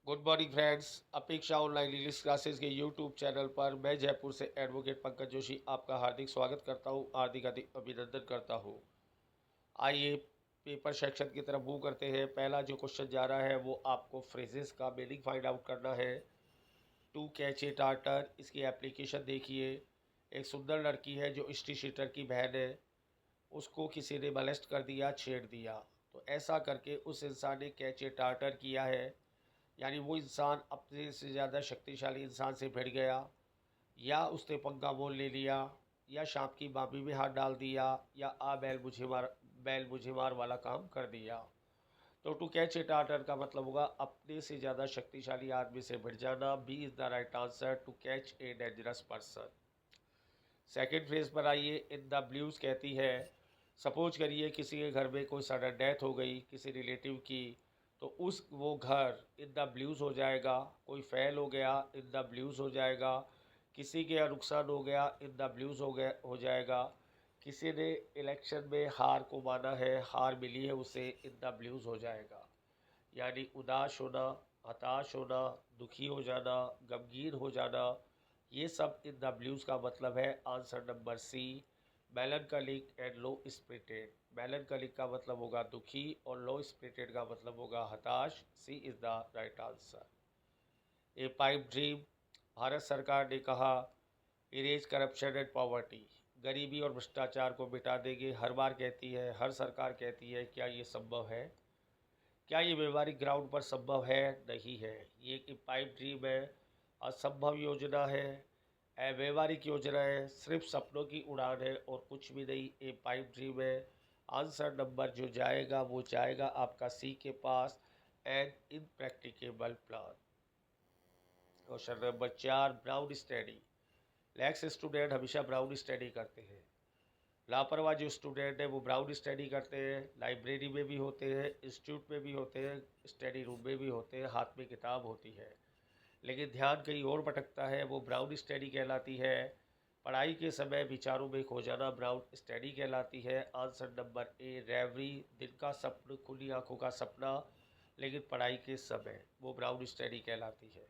Good morning friends. अपेक्षा online English classes के YouTube channel पर मैं जयपुर से एडवोकेट पंकज जोशी आपका हार्दिक स्वागत करता हूँ, हार्दिक अभिनंदन करता हूँ। आइए पेपर सेक्शन की तरफ मूव करते हैं। पहला जो क्वेश्चन जा रहा है वो आपको फ्रेजेस का मीनिंग फाइंड आउट करना है। टू कैच ए टार्टर, इसकी एप्लीकेशन देखिए। एक सुंदर लड़की है जो हिस्ट्री शीटर की बहन है, उसको किसी ने मलेस्ट कर दिया, छेड़ दिया। तो ऐसा करके उस इंसान ने कैच ए टार्टर किया है, यानी वो इंसान अपने से ज़्यादा शक्तिशाली इंसान से भिड़ गया, या उसने पंगा मोल ले लिया, या शाम की बाबी में हाथ डाल दिया, या आ बैल मुझे मार वाला काम कर दिया। तो टू कैच ए टार्टर का मतलब होगा अपने से ज़्यादा शक्तिशाली आदमी से भिड़ जाना। B is the right answer, to catch a dangerous person. Second phrase पर आइए। इन द ब्लूज कहती है, सपोज करिए किसी के घर में कोई सडन डेथ हो गई किसी रिलेटिव की, तो उस वो घर इन द ब्लूज हो जाएगा। कोई फेल हो गया, इन द ब्लूज हो जाएगा। किसी के नुकसान हो गया, इन द ब्लूज हो जाएगा। किसी ने इलेक्शन में हार को माना है, हार मिली है उसे, इन द ब्लूज हो जाएगा। यानी उदास होना, हताश होना, दुखी हो जाना, गमगीन हो जाना, ये सब इन द ब्लूज का मतलब है। Answer number C, melancholic and low spirited. Melancholic का मतलब होगा दुखी और लो स्पिरिटेड का मतलब होगा हताश। C is the right answer. A pipe dream, Bharat सरकार ने कहा इरेज करप्शन एंड पॉवर्टी, गरीबी और भ्रष्टाचार को मिटा देंगे। हर बार कहती है, हर सरकार कहती है, क्या ये संभव है? क्या ये व्यवहारिक ग्राउंड पर संभव है? नहीं है। ये एक पाइप ड्रीम है, असंभव योजना है, अव्यवहारिक योजना है, सिर्फ सपनों की उड़ान है और कुछ भी नहीं। ए पाइप ड्रीम है। आंसर नंबर जो जाएगा वो जाएगा आपका सी के पास, an impracticable plan. Question number 4, brown study. Lax student हमेशा ब्राउन स्टडी करते हैं। लापरवाह जो स्टूडेंट है वो ब्राउन स्टडी करते हैं। लाइब्रेरी में भी होते हैं, इंस्टीट्यूट में भी होते हैं, स्टडी रूम में भी होते हैं, हाथ में किताब होती है, लेकिन ध्यान कहीं और भटकता है, वो ब्राउन स्टडी कहलाती है। पढ़ाई के समय विचारों में खो जाना ब्राउन स्टडी कहलाती है। आंसर नंबर ए, रेवरी, दिन का सपना, खुली आंखों का सपना, लेकिन पढ़ाई के समय, वो ब्राउन स्टडी कहलाती है।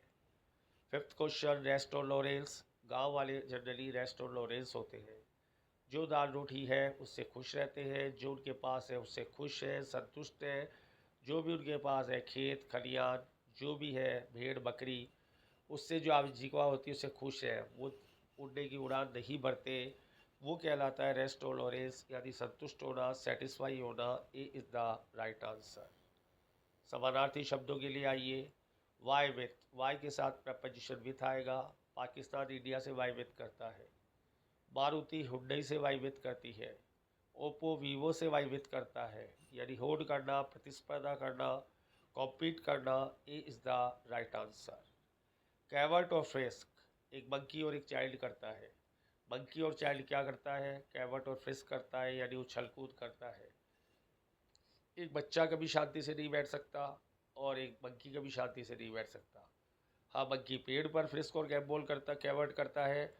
फिफ्थ क्वेश्चन, रेस्ट और लॉरेंस। गांव वाले जनरली रेस्ट और लॉरेंस होते हैं। जो दाल रोटी है उससे खुश रहते हैं, जो उनके पास है उससे खुश है, संतुष्ट है। जो भी उनके पास है, खेत खलियान जो भी है, भेड़ बकरी, उससे जो आजीविका होती है उससे खुश है, वो उड़ने की उड़ान नहीं भरते, वो कहलाता है रेस्ट और लॉरेंस, यानी संतुष्ट होना, सेटिस्फाई होना। ए इज़ द राइट आंसर। समानार्थी शब्दों के लिए आइए। वाई विथ, वाई के साथ प्रपोजिशन विथ आएगा। पाकिस्तान इंडिया से वाई विथ करता है। मारुति हुंडई से वाइवित करती है। ओप्पो वीवो से वाइवित करता है, यानी होड़ करना, प्रतिस्पर्धा करना, कॉम्पीट करना। A is the right answer. Covert और फ्रिस्क, एक मंकी और एक चाइल्ड करता है। मंकी और चाइल्ड क्या करता है? कैवर्ट और फ्रिस्क करता है, यानी उछल कूद करता है। एक बच्चा कभी शांति से नहीं बैठ सकता और एक मंकी कभी शांति से नहीं बैठ सकता। हाँ, मंकी पेड़ पर फ्रिस्क और कैवर्ट करता है,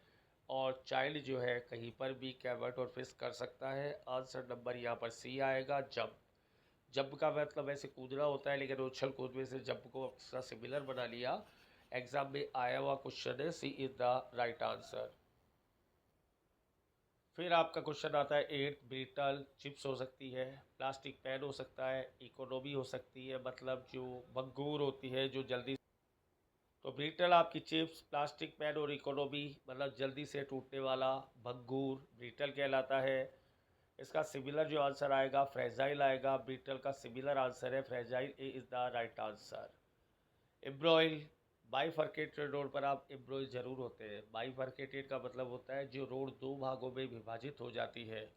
और चाइल्ड जो है कहीं पर भी कैवर्ट और फिश कर सकता है। आंसर नंबर यहाँ पर सी आएगा, जंप। जंप का मतलब ऐसे कूदना होता है, लेकिन उछल कूद में से जंप को एक्स्ट्रा सिमिलर बना लिया। एग्जाम में आया हुआ क्वेश्चन है, सी इज द राइट आंसर। फिर आपका क्वेश्चन आता है 8, ब्रिटल चिप्स हो सकती है, प्लास्टिक पेन हो सकता है, इकोनॉमी हो सकती है, मतलब जो भंगूर होती है जो जल्दी। तो ब्रिटल आपकी चिप्स, प्लास्टिक पैन और इकोनॉमी मतलब जल्दी से टूटने वाला भंगूर ब्रिटल कहलाता है। इसका सिमिलर जो आंसर आएगा फ्रेजाइल आएगा। ब्रिटल का सिमिलर आंसर है fragile. A is the right answer. Embroil, bifurcated road पर आप एम्ब्रॉयल जरूर होते हैं। बाईफर्केटेड का मतलब होता है जो रोड दो भागों में विभाजित हो जाती है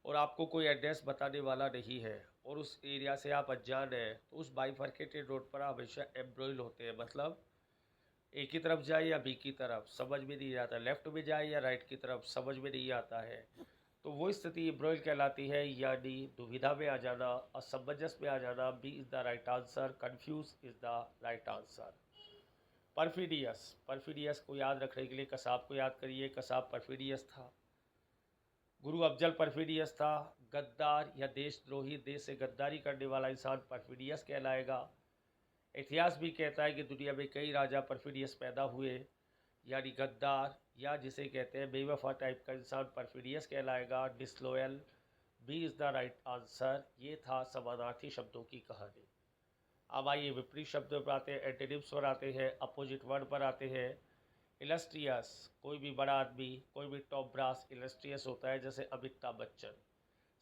और आपको कोई एड्रेस बताने वाला नहीं है और उस एरिया से आप अनजान हैं, तो उस बाईफर्केटेड रोड पर हमेशा एम्ब्रॉयल होते हैं। मतलब ए की तरफ जाए या बी की तरफ समझ में नहीं आता, लेफ्ट में जाए या राइट की तरफ समझ में नहीं आता है, तो वो स्थिति एम्ब्रॉयल कहलाती है, यानी दुविधा में आ जाना, असमंजस में आ जाना। B is the right answer, confuse is the right answer. Perfidious, perfidious को याद रखने के लिए कसाब को याद करिए। कसाब परफिडियस था। गुरु अफजल परफिडियस था। गद्दार या देशद्रोही, देश से गद्दारी करने वाला इंसान परफिडियस कहलाएगा। इतिहास भी कहता है कि दुनिया में कई राजा परफिडियस पैदा हुए, यानी गद्दार या जिसे कहते हैं बेवफा टाइप का इंसान परफिडियस कहलाएगा। Disloyal B is the right answer. ये था समानार्थी शब्दों की कहानी। अब आइए विपरीत शब्दों पर आते हैं, एंटोनिम्स पर आते हैं, अपोजिट वर्ड पर आते हैं। इलस्ट्रियस, कोई भी बड़ा आदमी, कोई भी टॉप ब्रास इलस्ट्रियस होता है, जैसे अमिताभ बच्चन।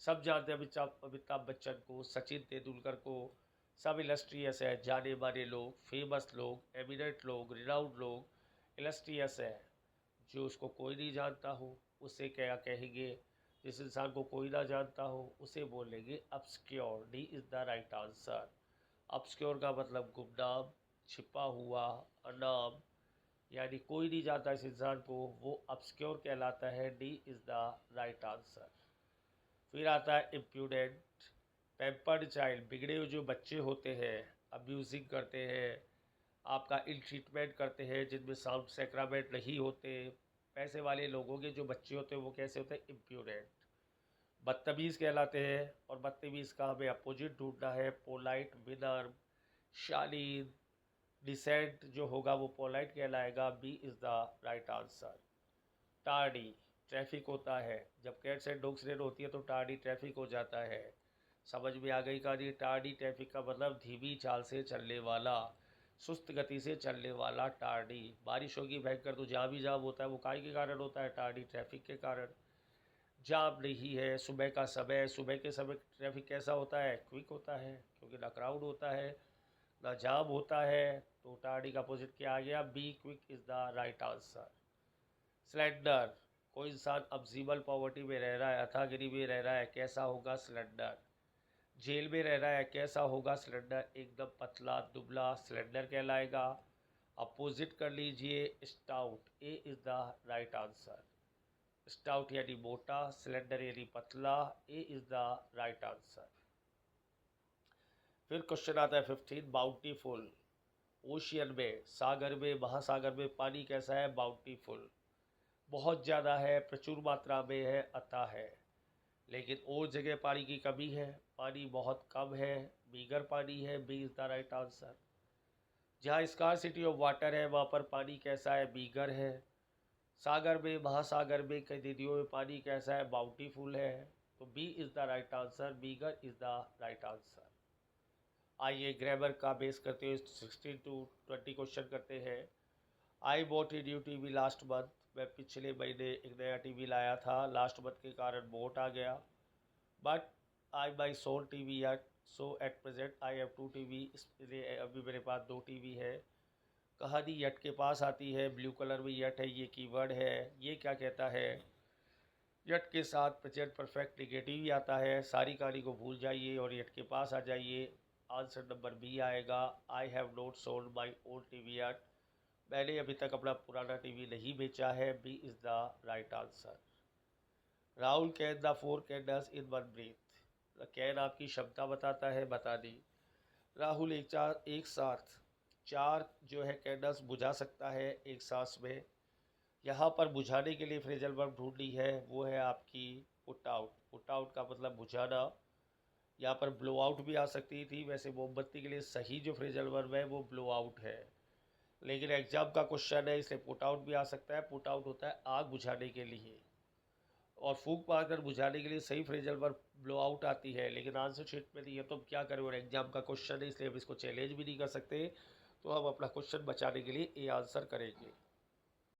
सब जानते हैं अमिताभ बच्चन को, सचिन तेंदुलकर को, सब इलस्ट्रियस है, जाने माने लोग, फेमस लोग, एमिनेंट लोग, रिनाउंड लोग इलस्ट्रियस है। जो उसको कोई नहीं जानता हो उसे क्या कहेंगे? जिस इंसान को कोई ना जानता हो उसे बोलेंगे obscure. D is the right answer. Obscure का मतलब गुमनाम, छिपा हुआ, अनाम, यानी कोई नहीं जानता इस इंसान को, वो ऑब्सक्योर कहलाता है। D is the right answer. फिर आता है इम्प्यूडेंट। पैम्पर्ड चाइल्ड, बिगड़े हुए जो बच्चे होते हैं, अब्यूजिंग करते हैं, आपका इल ट्रीटमेंट करते हैं, जिनमें साउंड सेक्रामेंट नहीं होते, पैसे वाले लोगों के जो बच्चे होते हैं वो कैसे होते हैं? इम्प्यूडेंट। बदतमीज़ कहलाते हैं, और बदतमीज़ का हमें अपोजिट ढूंढना है। पोलाइट, विनर्म, शालीन, डिसेंट जो होगा वो पोलाइट कहलाएगा। B is the right answer. Tardy, traffic होता है, जब कैट्स एंड डॉग्स रेड होती है तो टार्डी ट्रैफिक हो जाता है। समझ में आ गई कहानी? टार्डी ट्रैफिक का मतलब धीमी चाल से चलने वाला, सुस्त गति से चलने वाला टार्डी। बारिश होगी भयंकर तो जहाँ भी जाम होता है वो काहे के कारण होता है? टार्डी ट्रैफिक के कारण। जाम नहीं है, सुबह का समय, सुबह के समय ट्रैफिक कैसा होता है? क्विक होता है, क्योंकि ना क्राउड होता है ना जाम होता है। तो टार्डी का अपोजिट क्या आ गया? B, quick is the right answer. Slender, कोई इंसान अब्जीबल पॉवर्टी में रह रहा है, अथागिरी में रह रहा है, कैसा होगा? स्लेंडर। जेल में रह रहा है, कैसा होगा? स्लेंडर। एकदम पतला दुबला, स्लेंडर कहलाएगा। अपोजिट कर लीजिए, stout. A is the right answer. Stout यानी मोटा, स्लेंडर यानी पतला। ए इज़ द राइट आंसर। फिर क्वेश्चन आता है 15, बाउंटीफुल। ओशियन में, सागर में, महासागर में पानी कैसा है? बाउंटीफुल, बहुत ज़्यादा है, प्रचुर मात्रा में है, अतः है। लेकिन और जगह पानी की कमी है, पानी बहुत कम है, मीगर पानी है। B is the right answer. जहाँ स्कार्सिटी ऑफ वाटर है वहाँ पर पानी कैसा है? मीगर है। सागर में, महासागर में, कई नदियों में पानी कैसा है? बाउंटीफुल है। तो B is the right answer. Meagre is the right answer. आइए ग्रामर का बेस करते हुए 16 to 20 क्वेश्चन करते हैं। I bought a new TV last month. मैं पिछले महीने एक नया टीवी लाया था, लास्ट मंथ के कारण बोट आ गया। But I my sold TV at, so at present I have 2 TV. इसलिए अभी मेरे पास 2 टीवी है। कहानी यट के पास आती है, ब्लू कलर में यट है, ये कीवर्ड है। ये क्या कहता है? यट के साथ प्रेजेंट परफेक्ट निगेटिव ही आता है। सारी कहानी को भूल जाइए और यट के पास आ जाइए। आंसर नंबर बी आएगा। I have not sold my old TV yet. मैंने अभी तक अपना पुराना टीवी नहीं बेचा है। B is the right answer. Rahul can the 4 candles in one breath. Can आपकी क्षमता बताता है, बता दी। राहुल एक साथ 4 जो है कैंडल्स बुझा सकता है एक सांस में। यहाँ पर बुझाने के लिए फ्रेजल वर्ब ढूंढनी है, वो है आपकी पुट आउट। पुट आउट का मतलब बुझाना। यहाँ पर ब्लो आउट भी आ सकती थी, वैसे मोमबत्ती के लिए सही जो फ्रेजल वर्ब है वो ब्लो आउट है। लेकिन एग्जाम का क्वेश्चन है इसलिए पुट आउट भी आ सकता है। पुट आउट होता है आग बुझाने के लिए, और फूंक मारकर बुझाने के लिए सही फ्रेजल वर्ब ब्लो आउट आती है। लेकिन आंसर शीट में नहीं है तो हम क्या करें, और एग्जाम का क्वेश्चन है इसलिए हम इसको चैलेंज भी नहीं कर सकते। तो हम अपना क्वेश्चन बचाने के लिए ए आंसर करेंगे।